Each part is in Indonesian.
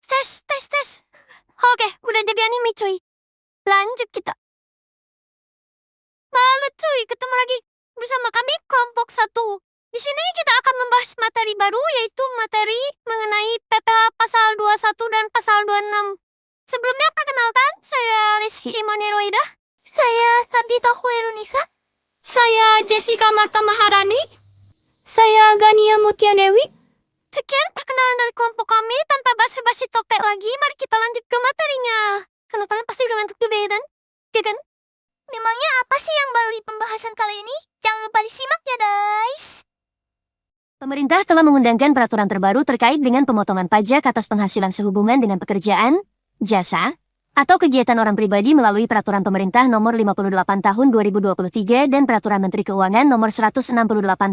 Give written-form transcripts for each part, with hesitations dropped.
Tes. Oke, udah jadi anime cuy. Lanjut kita. Halo cuy, ketemu lagi bersama kami kelompok 1. Di sini kita akan membahas materi baru, yaitu materi mengenai PPH pasal 21 dan pasal 26. Sebelumnya perkenalkan, saya Rizky Imaneroida. Saya Sabita Hoerunisa. Saya Jessica Marta Maharani. Saya Gania Mutia Dewi. Sekian perkenalan dari kelompok kami. Tanpa basa-basi topik lagi, mari kita lanjut ke materinya. Karena kalian pasti udah ngantuk juga ya kan? Memangnya apa sih yang baru di pembahasan kali ini? Jangan lupa disimak ya guys. Pemerintah telah mengundangkan peraturan terbaru terkait dengan pemotongan pajak atas penghasilan sehubungan dengan pekerjaan, jasa, atau kegiatan orang pribadi melalui Peraturan Pemerintah Nomor 58 Tahun 2023 dan Peraturan Menteri Keuangan Nomor 168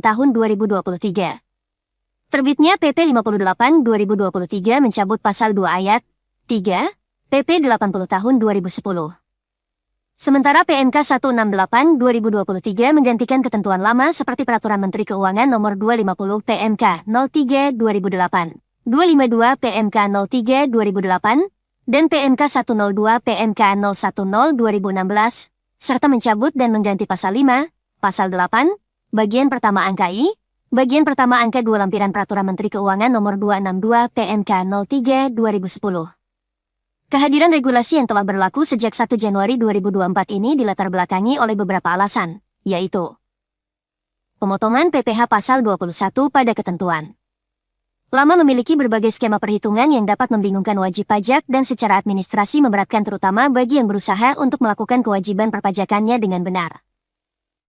Tahun 2023. Terbitnya PP 58 2023 mencabut pasal 2 ayat 3 PP 80 Tahun 2010. Sementara PMK 168 2023 menggantikan ketentuan lama seperti Peraturan Menteri Keuangan Nomor 250 PMK 03 2008, 252 PMK 03 2008, dan PMK 102 PMK 010 2016, serta mencabut dan mengganti pasal 5, pasal 8, bagian pertama angka I, bagian pertama angka 2 lampiran Peraturan Menteri Keuangan Nomor 262 PMK 03 2010. Kehadiran regulasi yang telah berlaku sejak 1 Januari 2024 ini dilatar belakangi oleh beberapa alasan, yaitu pemotongan PPH pasal 21 pada ketentuan. Lama memiliki berbagai skema perhitungan yang dapat membingungkan wajib pajak dan secara administrasi memberatkan terutama bagi yang berusaha untuk melakukan kewajiban perpajakannya dengan benar.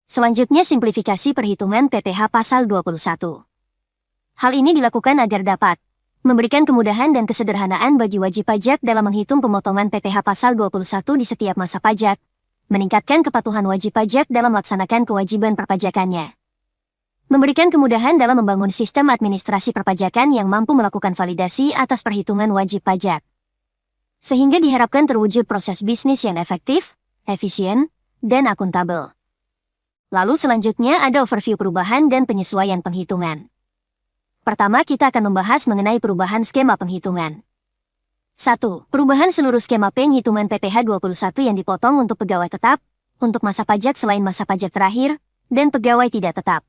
Selanjutnya simplifikasi perhitungan PPH pasal 21. Hal ini dilakukan agar dapat memberikan kemudahan dan kesederhanaan bagi wajib pajak dalam menghitung pemotongan PPH pasal 21 di setiap masa pajak, meningkatkan kepatuhan wajib pajak dalam melaksanakan kewajiban perpajakannya. Memberikan kemudahan dalam membangun sistem administrasi perpajakan yang mampu melakukan validasi atas perhitungan wajib pajak. Sehingga diharapkan terwujud proses bisnis yang efektif, efisien, dan akuntabel. Lalu selanjutnya ada overview perubahan dan penyesuaian penghitungan. Pertama, kita akan membahas mengenai perubahan skema penghitungan. 1. Perubahan seluruh skema penghitungan PPH 21 yang dipotong untuk pegawai tetap, untuk masa pajak selain masa pajak terakhir, dan pegawai tidak tetap.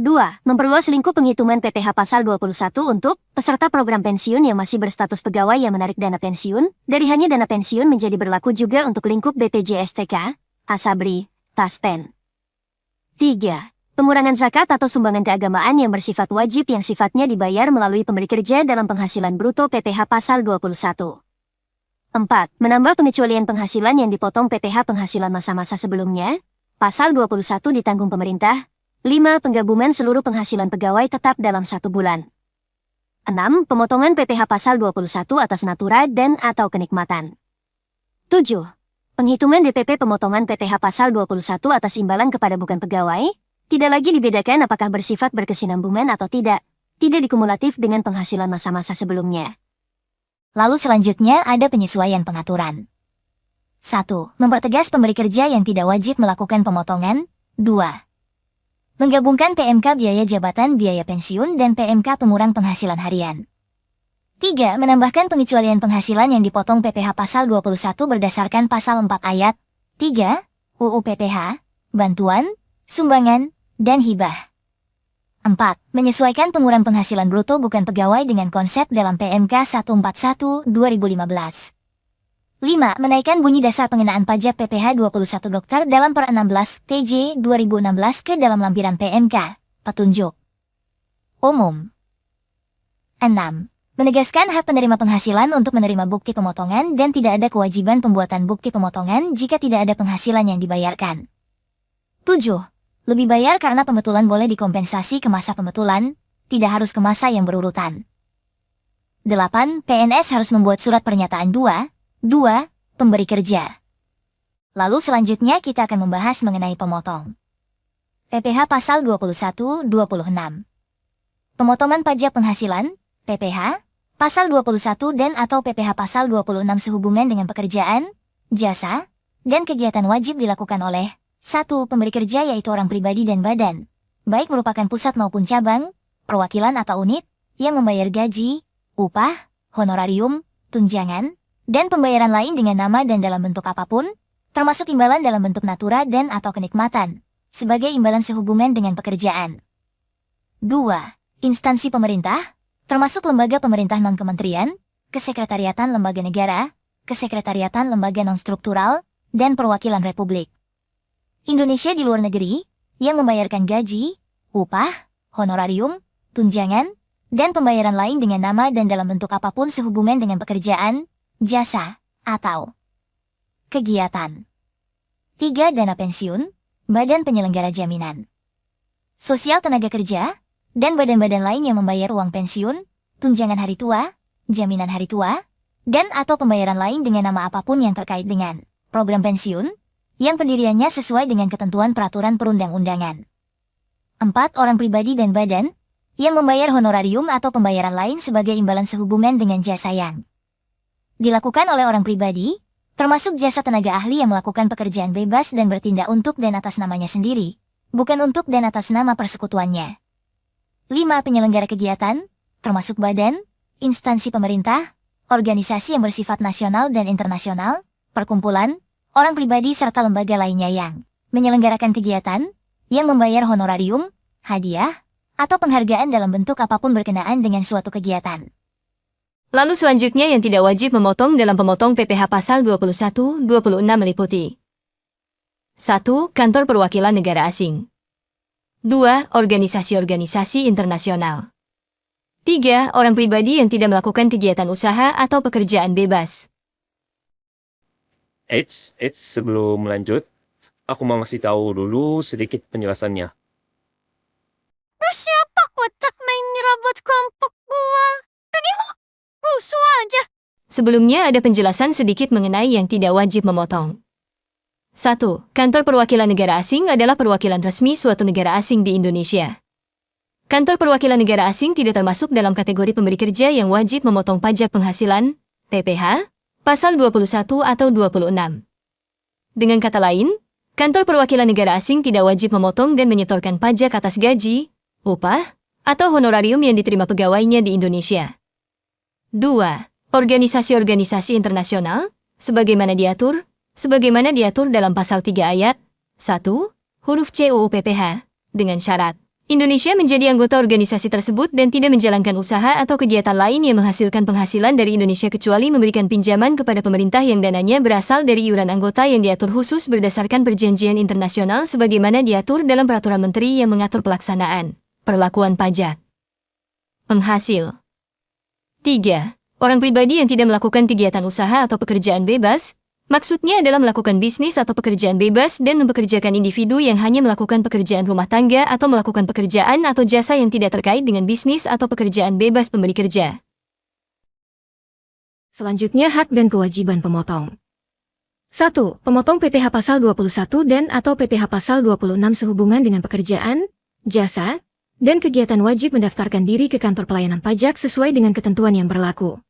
2. Memperluas lingkup penghitungan PPH pasal 21 untuk peserta program pensiun yang masih berstatus pegawai yang menarik dana pensiun, dari hanya dana pensiun menjadi berlaku juga untuk lingkup BPJSTK, Asabri, Taspen. 3. Pengurangan zakat atau sumbangan keagamaan yang bersifat wajib yang sifatnya dibayar melalui pemberi kerja dalam penghasilan bruto PPH pasal 21. 4. Menambah pengecualian penghasilan yang dipotong PPH penghasilan masa-masa sebelumnya, pasal 21 ditanggung pemerintah. 5. Penggabungan seluruh penghasilan pegawai tetap dalam 1 bulan. 6. Pemotongan PPH pasal 21 atas natura dan atau kenikmatan. 7. Penghitungan DPP pemotongan PPH pasal 21 atas imbalan kepada bukan pegawai, tidak lagi dibedakan apakah bersifat berkesinambungan atau tidak dikumulatif dengan penghasilan masa-masa sebelumnya. Lalu selanjutnya ada penyesuaian pengaturan. 1. Mempertegas pemberi kerja yang tidak wajib melakukan pemotongan. 2. Menggabungkan PMK biaya jabatan biaya pensiun dan PMK pengurang penghasilan harian. 3. Menambahkan pengecualian penghasilan yang dipotong PPH pasal 21 berdasarkan pasal 4 ayat 3 UU PPH, bantuan, sumbangan, dan hibah. 4. Menyesuaikan pengurang penghasilan bruto bukan pegawai dengan konsep dalam PMK 141 2015. 5. Menaikkan bunyi dasar pengenaan pajak PPH 21 dokter dalam per 16 TJ 2016 ke dalam lampiran PMK, petunjuk umum. 6. Menegaskan hak penerima penghasilan untuk menerima bukti pemotongan dan tidak ada kewajiban pembuatan bukti pemotongan jika tidak ada penghasilan yang dibayarkan. 7. Lebih bayar karena pembetulan boleh dikompensasi ke masa pembetulan, tidak harus ke masa yang berurutan. 8. PNS harus membuat surat pernyataan 2 pemberi kerja. Lalu selanjutnya kita akan membahas mengenai pemotong. PPH pasal 21-26. Pemotongan pajak penghasilan, PPH, pasal 21 dan atau PPH pasal 26 sehubungan dengan pekerjaan, jasa, dan kegiatan wajib dilakukan oleh 1. Pemberi kerja yaitu orang pribadi dan badan, baik merupakan pusat maupun cabang, perwakilan atau unit, yang membayar gaji, upah, honorarium, tunjangan, dan pembayaran lain dengan nama dan dalam bentuk apapun, termasuk imbalan dalam bentuk natura dan atau kenikmatan, sebagai imbalan sehubungan dengan pekerjaan. 2. Instansi pemerintah, termasuk lembaga pemerintah non-kementerian, kesekretariatan lembaga negara, kesekretariatan lembaga non-struktural, dan perwakilan republik Indonesia di luar negeri, yang membayarkan gaji, upah, honorarium, tunjangan, dan pembayaran lain dengan nama dan dalam bentuk apapun sehubungan dengan pekerjaan, jasa, atau kegiatan. 3. Dana pensiun, badan penyelenggara jaminan sosial tenaga kerja, dan badan-badan lain yang membayar uang pensiun, tunjangan hari tua, jaminan hari tua, dan atau pembayaran lain dengan nama apapun yang terkait dengan program pensiun, yang pendiriannya sesuai dengan ketentuan peraturan perundang-undangan. 4. Orang pribadi dan badan, yang membayar honorarium atau pembayaran lain sebagai imbalan sehubungan dengan jasa yang dilakukan oleh orang pribadi, termasuk jasa tenaga ahli yang melakukan pekerjaan bebas dan bertindak untuk dan atas namanya sendiri, bukan untuk dan atas nama persekutuannya. 5. Penyelenggara kegiatan, termasuk badan, instansi pemerintah, organisasi yang bersifat nasional dan internasional, perkumpulan, orang pribadi serta lembaga lainnya yang menyelenggarakan kegiatan, yang membayar honorarium, hadiah, atau penghargaan dalam bentuk apapun berkenaan dengan suatu kegiatan. Lalu selanjutnya yang tidak wajib memotong dalam pemotong PPh pasal 21-26 meliputi 1. Kantor perwakilan negara asing 2. Organisasi-organisasi internasional 3. Orang pribadi yang tidak melakukan kegiatan usaha atau pekerjaan bebas. Sebelum lanjut, aku mau ngasih tahu dulu sedikit penjelasannya. Siapa kotak main robot kelompok gua? Pergi lo, rusuh aja. Sebelumnya ada penjelasan sedikit mengenai yang tidak wajib memotong. 1. Kantor perwakilan negara asing adalah perwakilan resmi suatu negara asing di Indonesia. Kantor perwakilan negara asing tidak termasuk dalam kategori pemberi kerja yang wajib memotong pajak penghasilan, PPh, pasal 21 atau 26. Dengan kata lain, kantor perwakilan negara asing tidak wajib memotong dan menyetorkan pajak atas gaji, upah, atau honorarium yang diterima pegawainya di Indonesia. 2. Organisasi-organisasi internasional, sebagaimana diatur dalam pasal 3 ayat 1, huruf C UU PPh, dengan syarat Indonesia menjadi anggota organisasi tersebut dan tidak menjalankan usaha atau kegiatan lain yang menghasilkan penghasilan dari Indonesia kecuali memberikan pinjaman kepada pemerintah yang dananya berasal dari iuran anggota yang diatur khusus berdasarkan perjanjian internasional sebagaimana diatur dalam Peraturan Menteri yang mengatur pelaksanaan perlakuan pajak penghasil. 3. Orang pribadi yang tidak melakukan kegiatan usaha atau pekerjaan bebas, maksudnya adalah melakukan bisnis atau pekerjaan bebas dan mempekerjakan individu yang hanya melakukan pekerjaan rumah tangga atau melakukan pekerjaan atau jasa yang tidak terkait dengan bisnis atau pekerjaan bebas pemberi kerja. Selanjutnya hak dan kewajiban pemotong. 1. Pemotong PPh pasal 21 dan atau PPh pasal 26 sehubungan dengan pekerjaan, jasa, dan kegiatan wajib mendaftarkan diri ke kantor pelayanan pajak sesuai dengan ketentuan yang berlaku.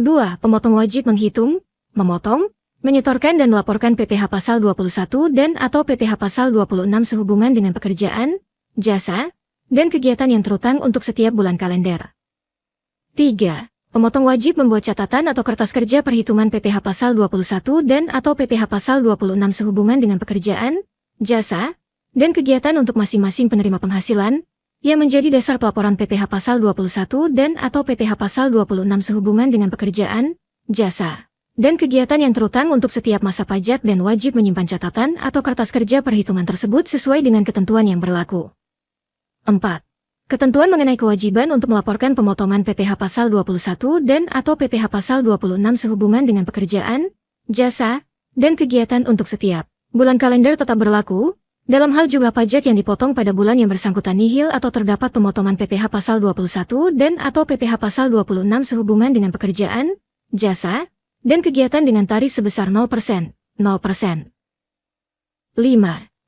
2. Pemotong wajib menghitung, memotong, menyetorkan dan melaporkan PPh pasal 21 dan atau PPh pasal 26 sehubungan dengan pekerjaan, jasa, dan kegiatan yang terutang untuk setiap bulan kalender. 3. Pemotong wajib membuat catatan atau kertas kerja perhitungan PPh pasal 21 dan atau PPh pasal 26 sehubungan dengan pekerjaan, jasa, dan kegiatan untuk masing-masing penerima penghasilan, yang menjadi dasar pelaporan PPh pasal 21 dan atau PPh pasal 26 sehubungan dengan pekerjaan, jasa, dan kegiatan yang terutang untuk setiap masa pajak dan wajib menyimpan catatan atau kertas kerja perhitungan tersebut sesuai dengan ketentuan yang berlaku. 4. Ketentuan mengenai kewajiban untuk melaporkan pemotongan PPh pasal 21 dan atau PPh pasal 26 sehubungan dengan pekerjaan, jasa, dan kegiatan untuk setiap bulan kalender tetap berlaku, dalam hal jumlah pajak yang dipotong pada bulan yang bersangkutan nihil atau terdapat pemotongan PPh pasal 21 dan atau PPh pasal 26 sehubungan dengan pekerjaan, jasa, dan kegiatan dengan tarif sebesar 0%. 5.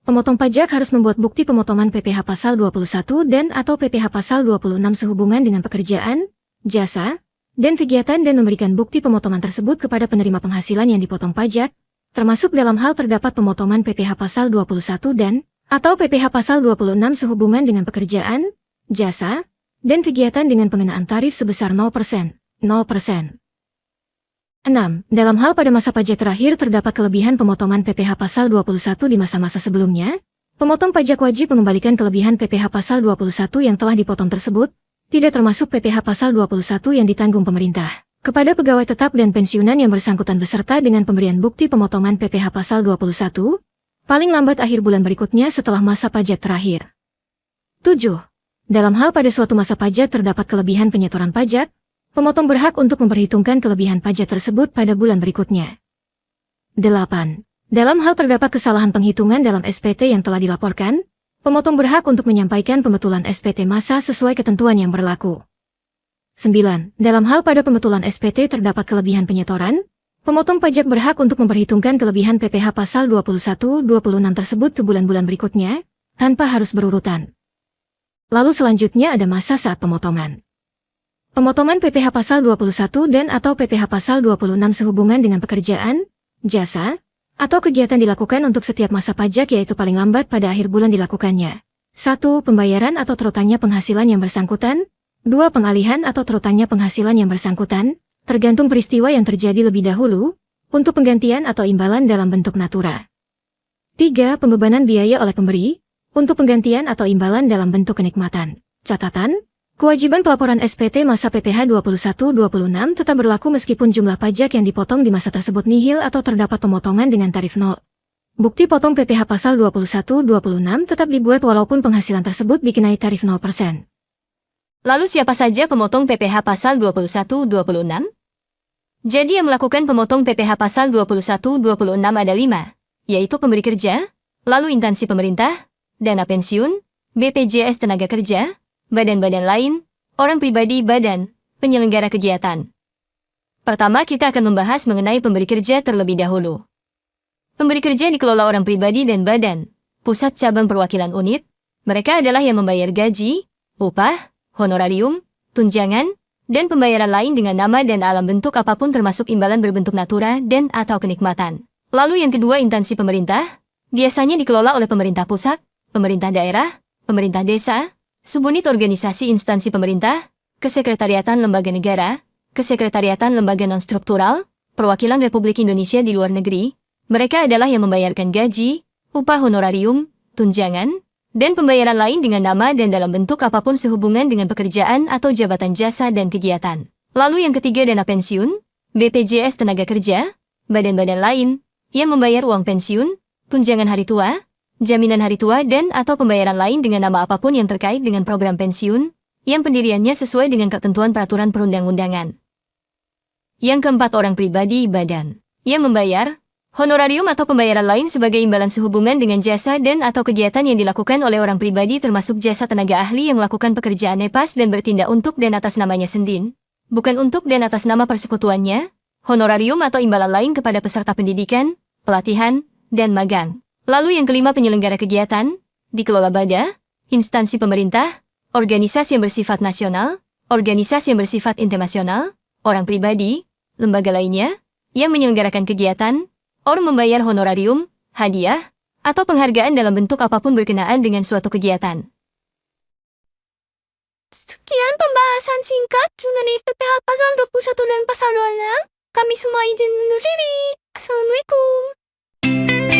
Pemotong pajak harus membuat bukti pemotongan PPh pasal 21 dan atau PPh pasal 26 sehubungan dengan pekerjaan, jasa, dan kegiatan dan memberikan bukti pemotongan tersebut kepada penerima penghasilan yang dipotong pajak, termasuk dalam hal terdapat pemotongan PPh pasal 21 dan atau PPh pasal 26 sehubungan dengan pekerjaan, jasa, dan kegiatan dengan pengenaan tarif sebesar 0%. 0%. 6. Dalam hal pada masa pajak terakhir terdapat kelebihan pemotongan PPh pasal 21 di masa-masa sebelumnya, pemotong pajak wajib mengembalikan kelebihan PPh pasal 21 yang telah dipotong tersebut, tidak termasuk PPh pasal 21 yang ditanggung pemerintah, kepada pegawai tetap dan pensiunan yang bersangkutan beserta dengan pemberian bukti pemotongan PPh pasal 21, paling lambat akhir bulan berikutnya setelah masa pajak terakhir. 7. Dalam hal pada suatu masa pajak terdapat kelebihan penyetoran pajak, pemotong berhak untuk memperhitungkan kelebihan pajak tersebut pada bulan berikutnya. 8. Dalam hal terdapat kesalahan penghitungan dalam SPT yang telah dilaporkan, pemotong berhak untuk menyampaikan pembetulan SPT masa sesuai ketentuan yang berlaku. 9. Dalam hal pada pembetulan SPT terdapat kelebihan penyetoran, pemotong pajak berhak untuk memperhitungkan kelebihan PPh pasal 21-26 tersebut ke bulan-bulan berikutnya, tanpa harus berurutan. Lalu selanjutnya ada masa saat pemotongan. Pemotongan PPh pasal 21 dan atau PPh pasal 26 sehubungan dengan pekerjaan, jasa, atau kegiatan dilakukan untuk setiap masa pajak yaitu paling lambat pada akhir bulan dilakukannya. 1. Pembayaran atau terutannya penghasilan yang bersangkutan. 2. Pengalihan atau terutannya penghasilan yang bersangkutan, tergantung peristiwa yang terjadi lebih dahulu, untuk penggantian atau imbalan dalam bentuk natura. 3. Pembebanan biaya oleh pemberi, untuk penggantian atau imbalan dalam bentuk kenikmatan. Catatan, kewajiban pelaporan SPT masa PPh 21-26 tetap berlaku meskipun jumlah pajak yang dipotong di masa tersebut nihil atau terdapat pemotongan dengan tarif 0. Bukti potong PPh pasal 21-26 tetap dibuat walaupun penghasilan tersebut dikenai tarif 0%. Lalu siapa saja pemotong PPh pasal 21-26? Jadi yang melakukan pemotong PPh pasal 21-26 ada 5, yaitu pemberi kerja, lalu instansi pemerintah, dana pensiun, BPJS tenaga kerja, badan-badan lain, orang pribadi badan, penyelenggara kegiatan. Pertama kita akan membahas mengenai pemberi kerja terlebih dahulu. Pemberi kerja dikelola orang pribadi dan badan, pusat cabang perwakilan unit, mereka adalah yang membayar gaji, upah, honorarium, tunjangan, dan pembayaran lain dengan nama dan alam bentuk apapun termasuk imbalan berbentuk natura dan atau kenikmatan. Lalu yang kedua instansi pemerintah, biasanya dikelola oleh pemerintah pusat, pemerintah daerah, pemerintah desa, subunit organisasi instansi pemerintah, kesekretariatan lembaga negara, kesekretariatan lembaga non-struktural, perwakilan Republik Indonesia di luar negeri, mereka adalah yang membayarkan gaji, upah honorarium, tunjangan, dan pembayaran lain dengan nama dan dalam bentuk apapun sehubungan dengan pekerjaan atau jabatan jasa dan kegiatan. Lalu yang ketiga dana pensiun, BPJS tenaga kerja, badan-badan lain, yang membayar uang pensiun, tunjangan hari tua, jaminan hari tua dan atau pembayaran lain dengan nama apapun yang terkait dengan program pensiun, yang pendiriannya sesuai dengan ketentuan peraturan perundang-undangan. Yang keempat orang pribadi badan, yang membayar honorarium atau pembayaran lain sebagai imbalan sehubungan dengan jasa dan atau kegiatan yang dilakukan oleh orang pribadi termasuk jasa tenaga ahli yang melakukan pekerjaan nepas dan bertindak untuk dan atas namanya sendiri, bukan untuk dan atas nama persekutuannya, honorarium atau imbalan lain kepada peserta pendidikan, pelatihan, dan magang. Lalu yang kelima penyelenggara kegiatan, dikelola BADA, instansi pemerintah, organisasi yang bersifat nasional, organisasi yang bersifat internasional, orang pribadi, lembaga lainnya, yang menyelenggarakan kegiatan, or membayar honorarium, hadiah, atau penghargaan dalam bentuk apapun berkenaan dengan suatu kegiatan. Sekian pembahasan singkat mengenai PPh pasal 21 dan pasal 26. Kami semua izin undur diri. Assalamualaikum.